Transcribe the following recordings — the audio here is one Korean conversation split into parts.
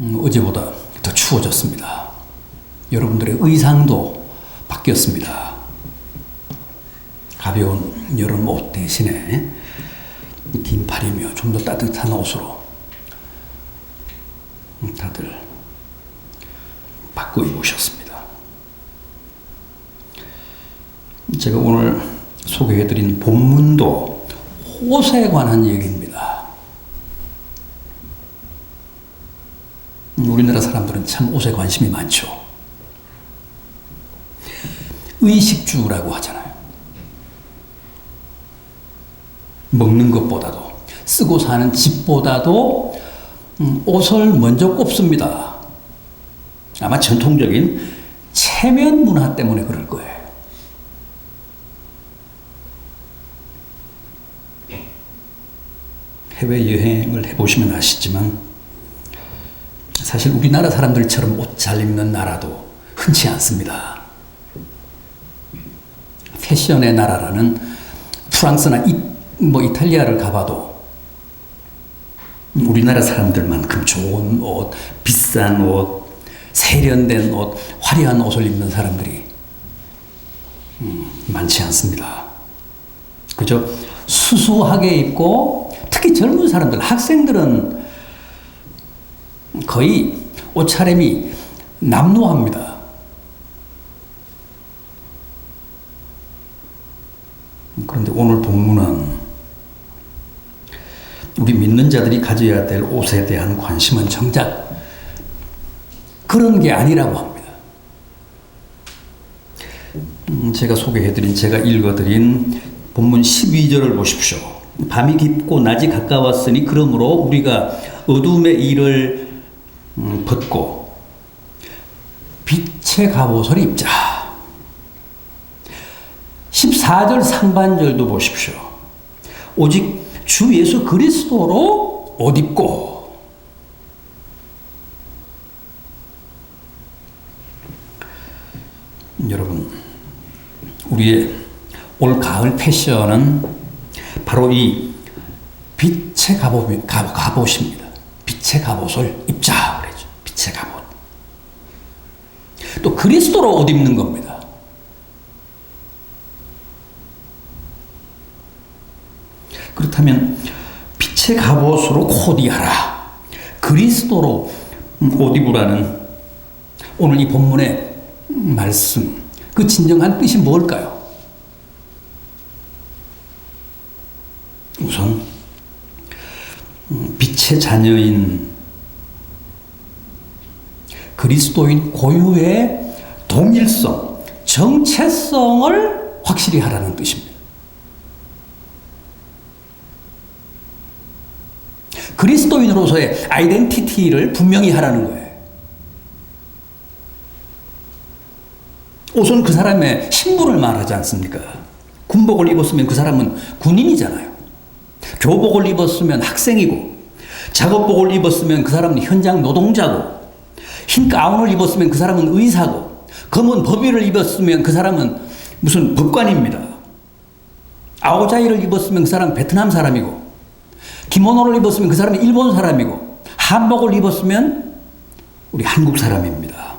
어제보다 더 추워졌습니다. 여러분들의 의상도 바뀌었습니다. 가벼운 여름 옷 대신에 긴팔이며 좀 더 따뜻한 옷으로 다들 바꿔 입으셨습니다. 제가 오늘 소개해드린 본문도 옷에 관한 얘기입니다. 우리나라 사람들은 참 옷에 관심이 많죠. 의식주라고 하잖아요. 먹는 것보다도, 쓰고 사는 집보다도 옷을 먼저 꼽습니다. 아마 전통적인 체면 문화 때문에 그럴 거예요. 해외여행을 해보시면 아시지만 사실 우리나라 사람들처럼 옷 잘 입는 나라도 흔치 않습니다. 패션의 나라라는 프랑스나 이탈리아를 가봐도 우리나라 사람들만큼 좋은 옷, 비싼 옷, 세련된 옷, 화려한 옷을 입는 사람들이 많지 않습니다. 그저 수수하게 입고 특히 젊은 사람들, 학생들은 거의 옷차림이 남루합니다. 그런데 오늘 본문은 우리 믿는 자들이 가져야 될 옷에 대한 관심은 정작 그런 게 아니라고 합니다. 제가 소개해드린, 제가 읽어드린 본문 12절을 보십시오. 밤이 깊고 낮이 가까웠으니 그러므로 우리가 어둠의 일을 벗고 빛의 갑옷을 입자. 14절 상반절도 보십시오. 오직 주 예수 그리스도로 옷 입고. 여러분, 우리의 올 가을 패션은 바로 이 빛의 갑옷입니다. 빛의 갑옷을 입자 그러죠. 빛의 갑옷. 또 그리스도로 옷 입는 겁니다. 그렇다면 빛의 갑옷으로 코디하라, 그리스도로 옷 입으라는 오늘 이 본문의 말씀, 그 진정한 뜻이 뭘까요? 우선 빛의 자녀인 그리스도인 고유의 동일성, 정체성을 확실히 하라는 뜻입니다. 그리스도인으로서의 아이덴티티를 분명히 하라는 거예요. 옷은 그 사람의 신분을 말하지 않습니까? 군복을 입었으면 그 사람은 군인이잖아요. 교복을 입었으면 학생이고, 작업복을 입었으면 그 사람은 현장 노동자고, 흰 가운을 입었으면 그 사람은 의사고, 검은 법의를 입었으면 그 사람은 무슨 법관입니다. 아오자이를 입었으면 그 사람은 베트남 사람이고, 기모노를 입었으면 그 사람은 일본 사람이고, 한복을 입었으면 우리 한국 사람입니다.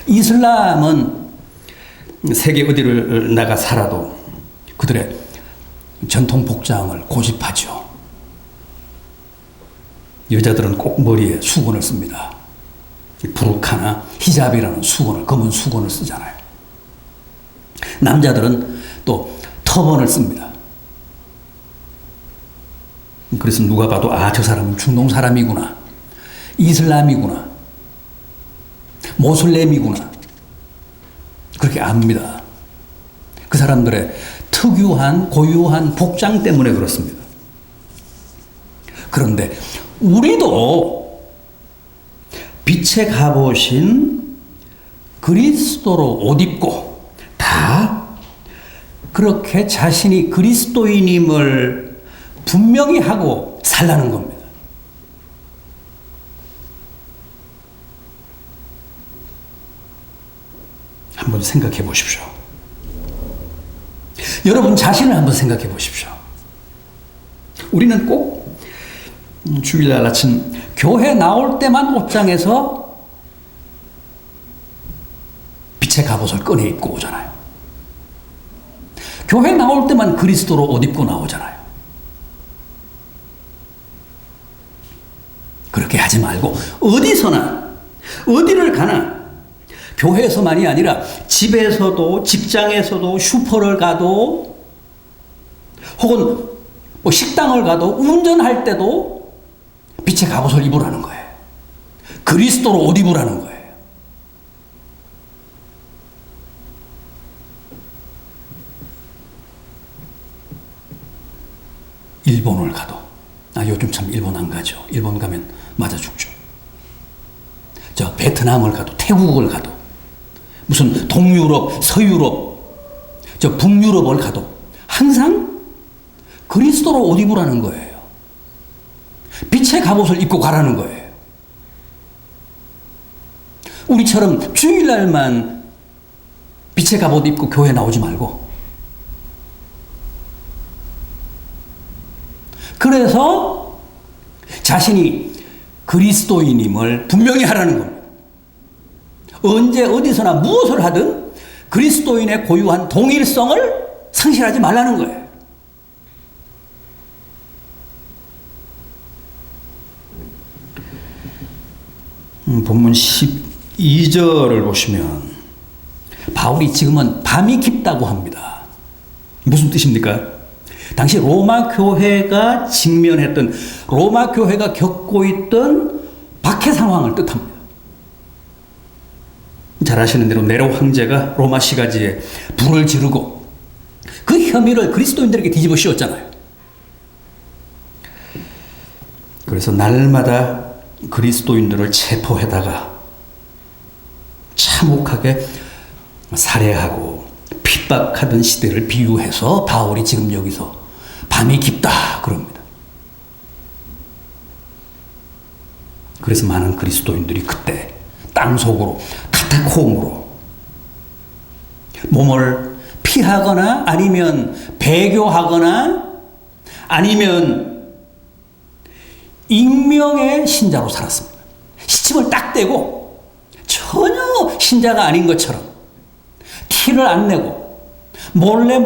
이슬람은 세계 어디를 나가 살아도 그들의 전통 복장을 고집하죠. 여자들은 꼭 머리에 수건을 씁니다. 부르카나 히잡이라는 수건을, 검은 수건을 쓰잖아요. 남자들은 또 터번을 씁니다. 그래서 누가 봐도 저 사람은 중동 사람이구나, 이슬람이구나, 모슬렘이구나, 그렇게 압니다. 그 사람들의 특유한 고유한 복장 때문에 그렇습니다. 그런데 우리도 빛의 갑옷인 그리스도로 옷 입고 다 그렇게 자신이 그리스도인임을 분명히 하고 살라는 겁니다. 한번 생각해 보십시오. 여러분 자신을 한번 생각해 보십시오. 우리는 꼭 주일날 아침 교회 나올 때만 옷장에서 빛의 갑옷을 꺼내 입고 오잖아요. 교회 나올 때만 그리스도로 옷 입고 나오잖아요. 그렇게 하지 말고 어디서나 어디를 가나 교회에서만이 아니라 집에서도 직장에서도 슈퍼를 가도 혹은 뭐 식당을 가도 운전할 때도 빛의 갑옷을 입으라는 거예요. 그리스도로 옷 입으라는 거예요. 일본을 가도 요즘 참 일본 안 가죠. 일본 가면 맞아 죽죠. 저 베트남을 가도 태국을 가도 무슨 동유럽, 서유럽, 저 북유럽을 가도 항상 그리스도로 옷 입으라는 거예요. 빛의 갑옷을 입고 가라는 거예요. 우리처럼 주일날만 빛의 갑옷 입고 교회 나오지 말고. 그래서 자신이 그리스도인임을 분명히 하라는 겁니다. 언제 어디서나 무엇을 하든 그리스도인의 고유한 동일성을 상실하지 말라는 거예요. 본문 12절을 보시면 바울이 지금은 밤이 깊다고 합니다. 무슨 뜻입니까? 당시 로마 교회가 직면했던, 로마 교회가 겪고 있던 박해 상황을 뜻합니다. 잘 아시는 대로 네로 황제가 로마 시가지에 불을 지르고 그 혐의를 그리스도인들에게 뒤집어 씌웠잖아요. 그래서 날마다 그리스도인들을 체포해다가 참혹하게 살해하고 핍박하던 시대를 비유해서 바울이 지금 여기서 밤이 깊다 그럽니다. 그래서 많은 그리스도인들이 그때 땅속으로 카타콤으로 몸을 피하거나 아니면 배교하거나 아니면 익명의 신자로 살았습니다. 시침을 딱 떼고 전혀 신자가 아닌 것처럼 티를 안 내고 몰래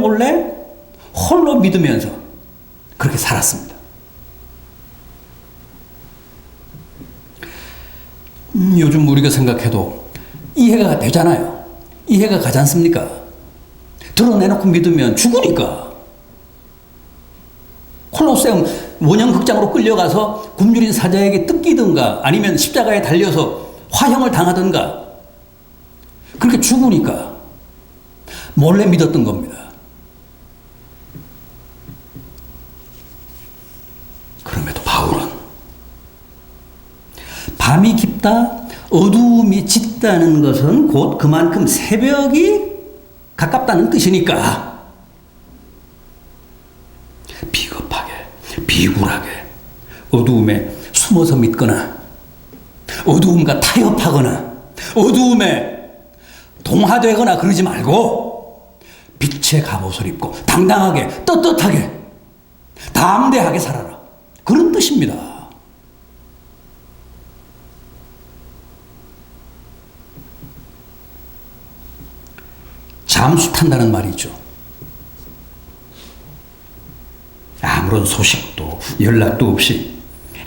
홀로 믿으면서 그렇게 살았습니다. 요즘 우리가 생각해도 이해가 되잖아요. 이해가 가지 않습니까? 드러내놓고 믿으면 죽으니까. 콜로세움 원형극장으로 끌려가서 굶주린 사자에게 뜯기든가 아니면 십자가에 달려서 화형을 당하든가 그렇게 죽으니까 몰래 믿었던 겁니다. 그럼에도 바울은 밤이 깊다, 어두움이 짙다는 것은 곧 그만큼 새벽이 가깝다는 뜻이니까 비겁하게, 비굴하게 어두움에 숨어서 믿거나 어두움과 타협하거나 어두움에 동화되거나 그러지 말고 빛의 갑옷을 입고 당당하게 떳떳하게 담대하게 살아라. 그런 뜻입니다. 잠수 탄다는 말이 있죠. 아무런 소식도 연락도 없이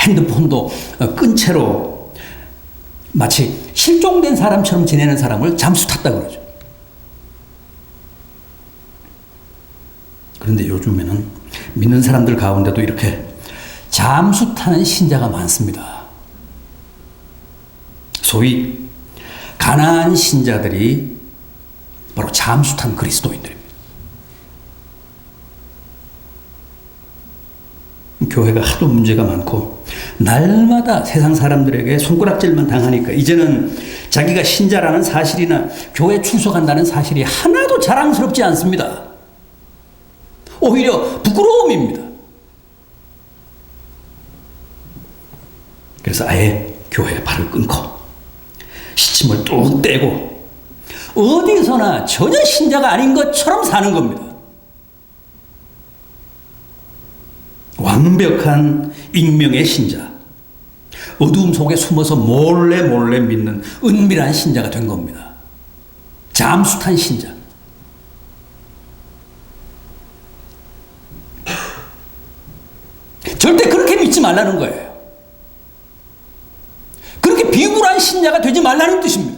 핸드폰도 끈 채로 마치 실종된 사람처럼 지내는 사람을 잠수 탔다 그러죠. 그런데 요즘에는 믿는 사람들 가운데도 이렇게 잠수 타는 신자가 많습니다. 소위 가난한 신자들이 바로 잠수 탄 그리스도인들입니다. 교회가 하도 문제가 많고 날마다 세상 사람들에게 손가락질만 당하니까 이제는 자기가 신자라는 사실이나 교회 출석한다는 사실이 하나도 자랑스럽지 않습니다. 오히려 부끄러움입니다. 그래서 아예 교회에 발을 끊고 시침을 뚝 떼고 어디서나 전혀 신자가 아닌 것처럼 사는 겁니다. 완벽한 익명의 신자, 어두움 속에 숨어서 몰래 믿는 은밀한 신자가 된 겁니다. 잠수탄 신자. 절대 그렇게 믿지 말라는 거예요. 그렇게 비굴한 신자가 되지 말라는 뜻입니다.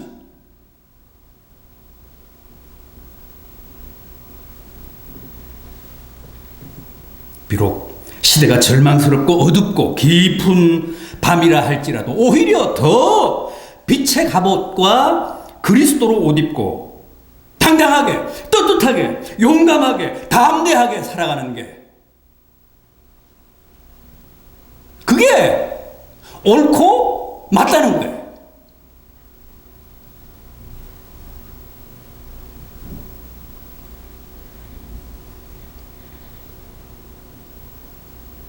비록 시대가 절망스럽고 어둡고 깊은 밤이라 할지라도 오히려 더 빛의 갑옷과 그리스도로 옷 입고 당당하게, 떳떳하게, 용감하게, 담대하게 살아가는 게, 그게 옳고 맞다는 거예요.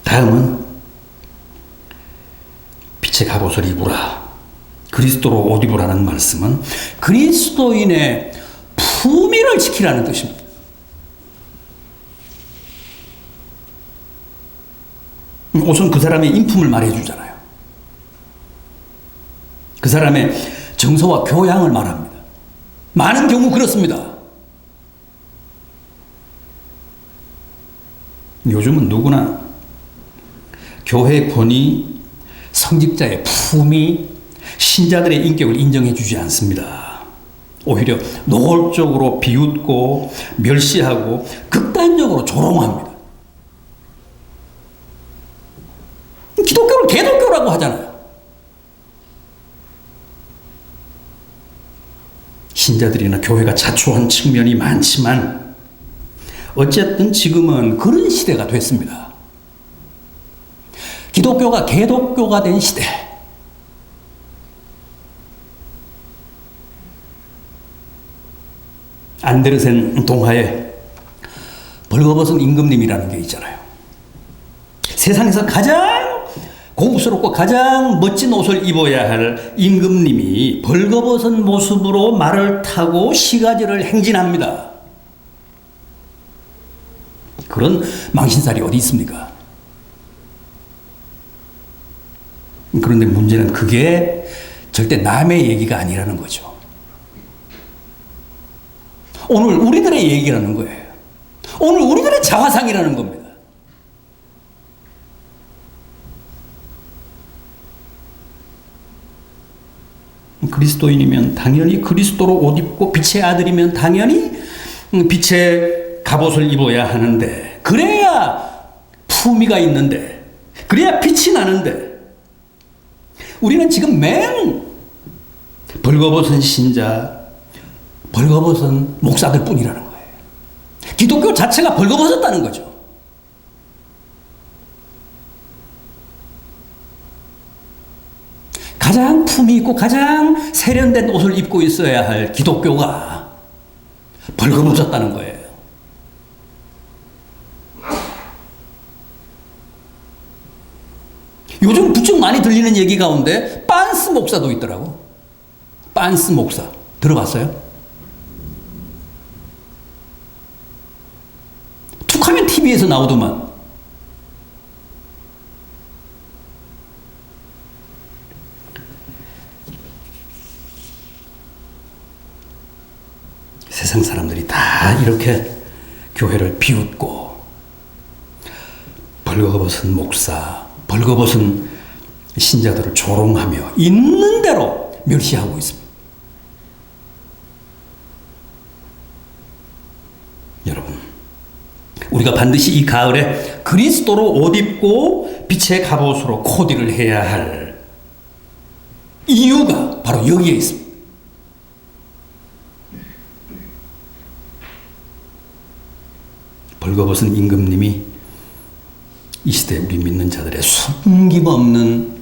다음은 빛의 갑옷을 입으라, 그리스도로 옷 입으라는 말씀은 그리스도인의 품위를 지키라는 뜻입니다. 옷은 그 사람의 인품을 말해주잖아요. 그 사람의 정서와 교양을 말합니다. 많은 경우 그렇습니다. 요즘은 누구나 교회 권위, 성직자의 품위, 신자들의 인격을 인정해 주지 않습니다. 오히려 노골적으로 비웃고 멸시하고 극단적으로 조롱합니다. 기독교를 개독교라고 하잖아요. 신자들이나 교회가 자초한 측면이 많지만 어쨌든 지금은 그런 시대가 됐습니다. 기독교가 개독교가 된 시대. 안데르센 동화에 벌거벗은 임금님이라는 게 있잖아요. 세상에서 가장 고급스럽고 가장 멋진 옷을 입어야 할 임금님이 벌거벗은 모습으로 말을 타고 시가지를 행진합니다. 그런 망신살이 어디 있습니까? 그런데 문제는 그게 절대 남의 얘기가 아니라는 거죠. 오늘 우리들의 얘기라는 거예요. 오늘 우리들의 자화상이라는 겁니다. 그리스도인이면 당연히 그리스도로 옷 입고 빛의 아들이면 당연히 빛의 갑옷을 입어야 하는데, 그래야 품위가 있는데, 그래야 빛이 나는데, 우리는 지금 맨 벌거벗은 신자, 벌거벗은 목사들 뿐이라는 거예요. 기독교 자체가 벌거벗었다는 거죠. 가장 품위 있고 가장 세련된 옷을 입고 있어야 할 기독교가 벌거벗었다는 거예요. 요즘 부쩍 많이 들리는 얘기 가운데 빤스 목사도 있더라고. 빤스 목사. 들어봤어요? 툭하면 TV에서 나오더만. 세상 사람들이 다 이렇게 교회를 비웃고 벌거벗은 목사, 벌거벗은 신자들을 조롱하며 있는 대로 멸시하고 있습니다. 여러분, 우리가 반드시 이 가을에 그리스도로 옷 입고 빛의 갑옷으로 코디를 해야 할 이유가 바로 여기에 있습니다. 벌거벗은 임금님이 이 시대 우리 믿는 자들의 숨김없는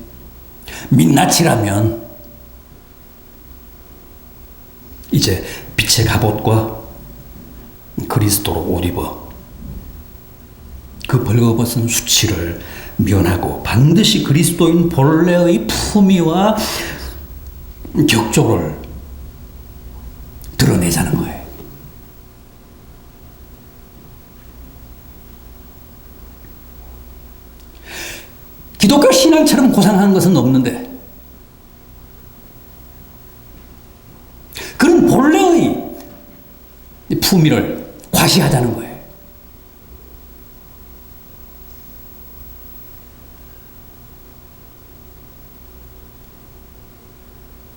민낯이라면 이제 빛의 갑옷과 그리스도로 옷 입어 그 벌거벗은 수치를 면하고 반드시 그리스도인 본래의 품위와 격조를 드러내자는 거예요. 기독교 신앙처럼 고상한 것은 없는데 그런 본래의 품위를 과시하자는 거예요.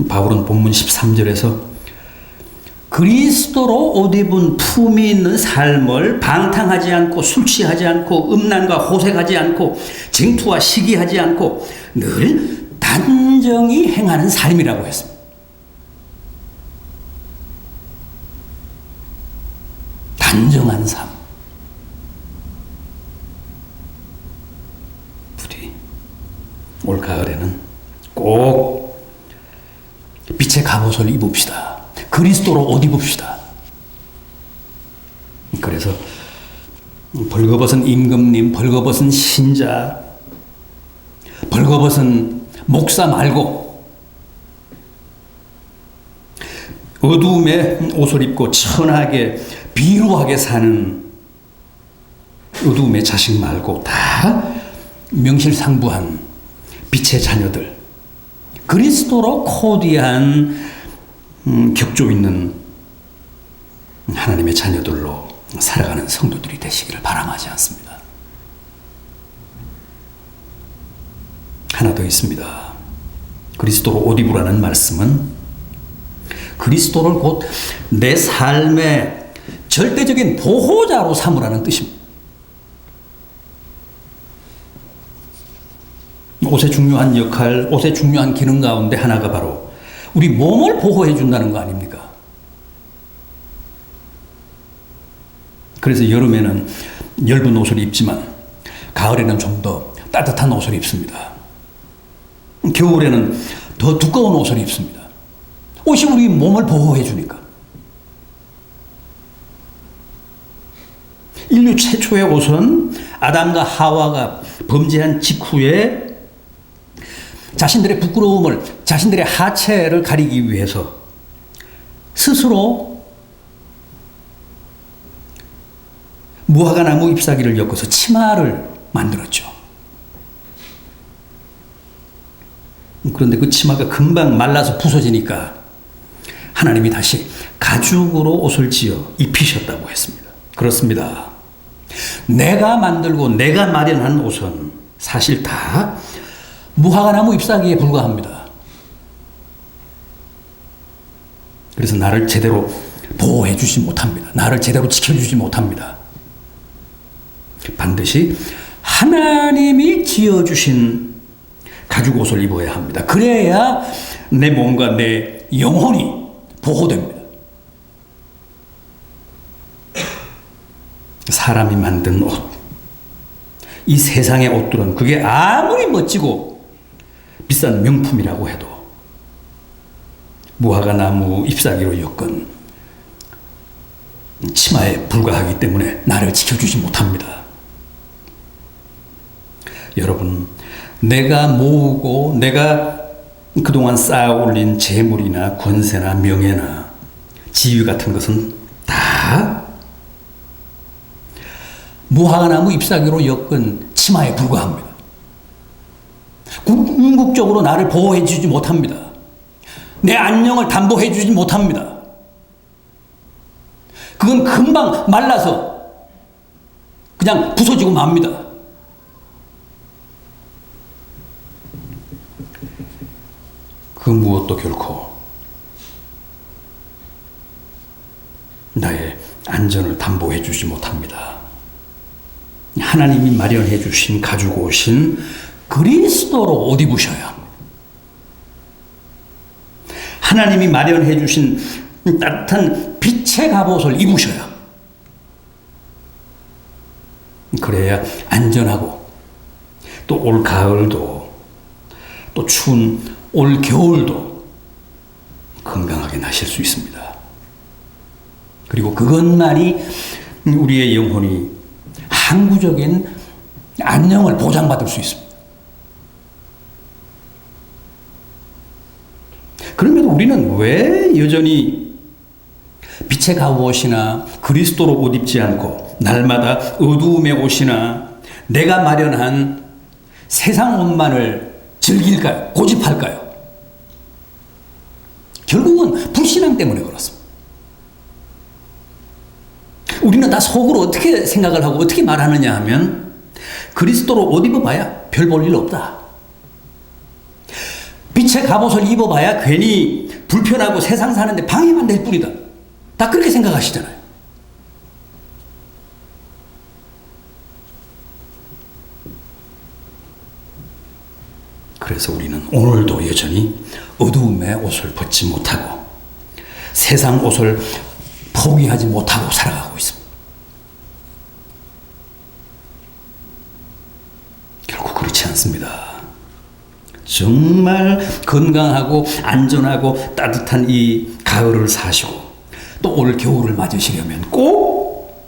바울은 본문 13절에서 그리스도로 옷 입은 품이 있는 삶을 방탕하지 않고 술 취하지 않고 음란과 호색하지 않고 쟁투와 시기하지 않고 늘 단정히 행하는 삶이라고 했습니다. 단정한 삶. 부디 올 가을에는 꼭 빛의 갑옷을 입읍시다. 그리스도로 옷 입읍시다. 그래서 벌거벗은 임금님, 벌거벗은 신자, 벌거벗은 목사 말고 어두움의 옷을 입고 천하게 비루하게 사는 어두움의 자식 말고 다 명실상부한 빛의 자녀들, 그리스도로 코디한 격조 있는 하나님의 자녀들로 살아가는 성도들이 되시기를 바람하지 않습니다. 하나 더 있습니다. 그리스도로 옷 입으라는 말씀은 그리스도를 곧 내 삶의 절대적인 보호자로 삼으라는 뜻입니다. 옷의 중요한 역할, 옷의 중요한 기능 가운데 하나가 바로 우리 몸을 보호해 준다는 거 아닙니까? 그래서 여름에는 얇은 옷을 입지만 가을에는 좀 더 따뜻한 옷을 입습니다. 겨울에는 더 두꺼운 옷을 입습니다. 옷이 우리 몸을 보호해 주니까. 인류 최초의 옷은 아담과 하와가 범죄한 직후에 자신들의 부끄러움을, 자신들의 하체를 가리기 위해서 스스로 무화과나무 잎사귀를 엮어서 치마를 만들었죠. 그런데 그 치마가 금방 말라서 부서지니까 하나님이 다시 가죽으로 옷을 지어 입히셨다고 했습니다. 그렇습니다. 내가 만들고 내가 마련한 옷은 사실 다 무화과나무 잎사귀에 불과합니다. 그래서 나를 제대로 보호해 주지 못합니다. 나를 제대로 지켜주지 못합니다. 반드시 하나님이 지어주신 가죽 옷을 입어야 합니다. 그래야 내 몸과 내 영혼이 보호됩니다. 사람이 만든 옷, 이 세상의 옷들은 그게 아무리 멋지고 비싼 명품이라고 해도 무화과나무 잎사귀로 엮은 치마에 불과하기 때문에 나를 지켜주지 못합니다. 여러분, 내가 모으고 내가 그동안 쌓아 올린 재물이나 권세나 명예나 지위 같은 것은 다 무화과나무 잎사귀로 엮은 치마에 불과합니다. 궁극적으로 나를 보호해 주지 못합니다. 내 안녕을 담보해 주지 못합니다. 그건 금방 말라서 그냥 부서지고 맙니다. 그 무엇도 결코 나의 안전을 담보해 주지 못합니다. 하나님이 마련해 주신 가죽 옷인 그리스도로 옷 입으셔야 합니다. 하나님이 마련해 주신 따뜻한 빛의 갑옷을 입으셔야 합니다. 그래야 안전하고 또 올 가을도 또 추운 올 겨울도 건강하게 나실 수 있습니다. 그리고 그것만이 우리의 영혼이 항구적인 안녕을 보장받을 수 있습니다. 그럼에도 우리는 왜 여전히 빛의 갑옷이나 그리스도로 옷 입지 않고 날마다 어두움의 옷이나 내가 마련한 세상 옷만을 즐길까요? 고집할까요? 결국은 불신앙 때문에 그렇습니다. 우리는 다 속으로 어떻게 생각을 하고 어떻게 말하느냐 하면 그리스도로 옷 입어봐야 별 볼 일 없다. 빛의 갑옷을 입어봐야 괜히 불편하고 세상 사는데 방해만 될 뿐이다. 다 그렇게 생각하시잖아요. 그래서 우리는 오늘도 여전히 어두움의 옷을 벗지 못하고 세상 옷을 포기하지 못하고 살아가고 있습니다. 결국 그렇지 않습니다. 정말 건강하고 안전하고 따뜻한 이 가을을 사시고 또 올 겨울을 맞으시려면 꼭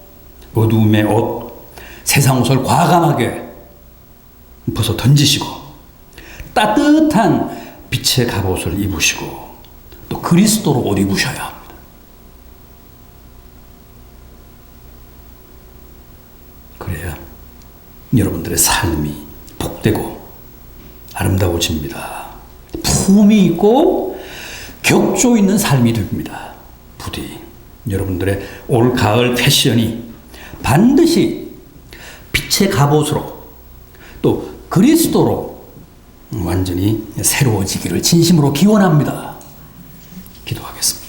어두움의 옷, 세상 옷을 과감하게 벗어 던지시고 따뜻한 빛의 갑옷을 입으시고 또 그리스도로 옷 입으셔야 합니다. 그래야 여러분들의 삶이 복되고 아름다워집니다. 품이 있고 격조 있는 삶이 됩니다. 부디 여러분들의 올 가을 패션이 반드시 빛의 갑옷으로 또 그리스도로 완전히 새로워지기를 진심으로 기원합니다. 기도하겠습니다.